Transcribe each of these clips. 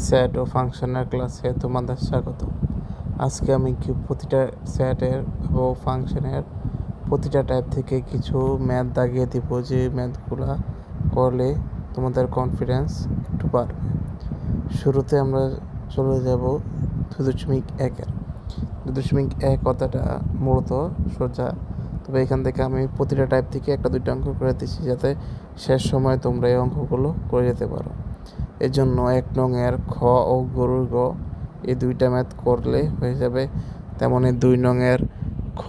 Set ও ফাংশনের ক্লাসে তোমাদের স্বাগত। আজকে আমি প্রতিটা সেটের ও ফাংশনের প্রতিটা টাইপ থেকে কিছু ম্যাথ দাগিয়ে দিব, যে ম্যাথগুলো করলে তোমাদের কনফিডেন্স একটু বাড়বে। শুরুতে আমরা চলে যাব 2.1-এর। 2.1 কথাটা মূলত সোজা, তবে এখান থেকে আমি প্রতিটা টাইপ থেকে একটা দুইটা অঙ্ক করে দিচ্ছি, যাতে শেষ সময় তোমরা এই অঙ্কগুলো করে যেতে পারো। এর জন্য 1 নং-এর খ ও গরুর গ এই দুইটা ম্যাথ করলে হয়ে যাবে। তেমনি 2 নং-এর খ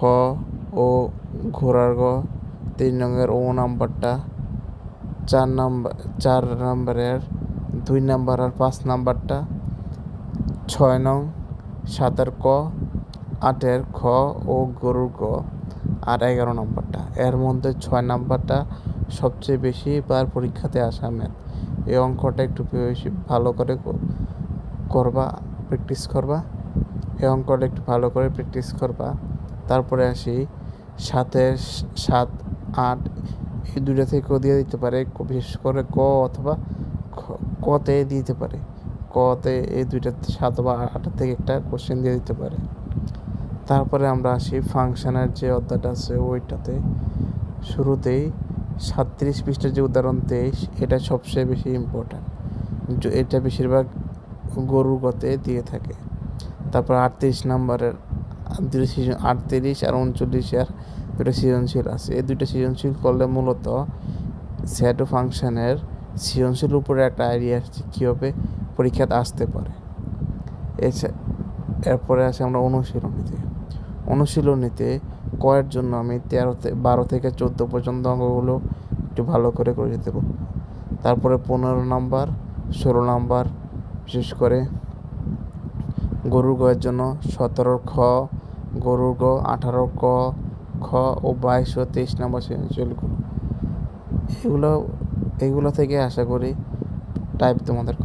ও ঘোড়ার গ, 3 নং-এর ও নাম্বারটা, 4 নম্বরের 2 নাম্বার আর 5 নাম্বারটা, 6 নং 7-এর ক, 8-এর খ ও গরুর গ, আর 11 নম্বরটা। এর মধ্যে 6 নাম্বারটা সবচেয়ে বেশি বার পরীক্ষাতে আসা ম্যাথ। এই অঙ্কটা একটু বেশি ভালো করে করবা, প্র্যাকটিস করবা। এই অঙ্কটা একটু ভালো করে প্র্যাকটিস করবা। তারপরে আসি 7, 8 এই দুইটা থেকেও দিয়ে দিতে পারে, বিশেষ করে ক অথবা কতে দিতে পারে। কতে এই দুইটা 7 বা 8 থেকে একটা কোশ্চেন দিয়ে দিতে পারে। তারপরে আমরা আসি ফাংশনের যে অধ্যায়টা আছে ওইটাতে। শুরুতেই 37 পৃষ্ঠার যে উদাহরণ 23, এটা সবচেয়ে বেশি ইম্পর্ট্যান্ট। এটা বেশিরভাগ গরুর গতে দিয়ে থাকে। তারপর 38 নম্বরের 38 আর 39-এর দুটো সৃজনশীল আছে। এই দুটো সৃজনশীল করলে মূলত সেট ও ফাংশনের সৃজনশীল উপরে একটা আইডিয়া আসছে কীভাবে পরীক্ষাতে আসতে পারে। এরপরে আসে আমরা অনুশীলনীতে কয়ের জন্য আমি 12 থেকে 14 পর্যন্ত অঙ্কগুলো একটু ভালো করে যেতে পারবো। তারপরে 15 নাম্বার, 16 নাম্বার, বিশেষ করে গরুর গয়ের জন্য 17 খ, গরুর গ 18 ক, খ ও 22 ও 23 নাম্বার সৃজনশীলগুলো। এগুলো থেকে আশা করি টাইপ তোমাদের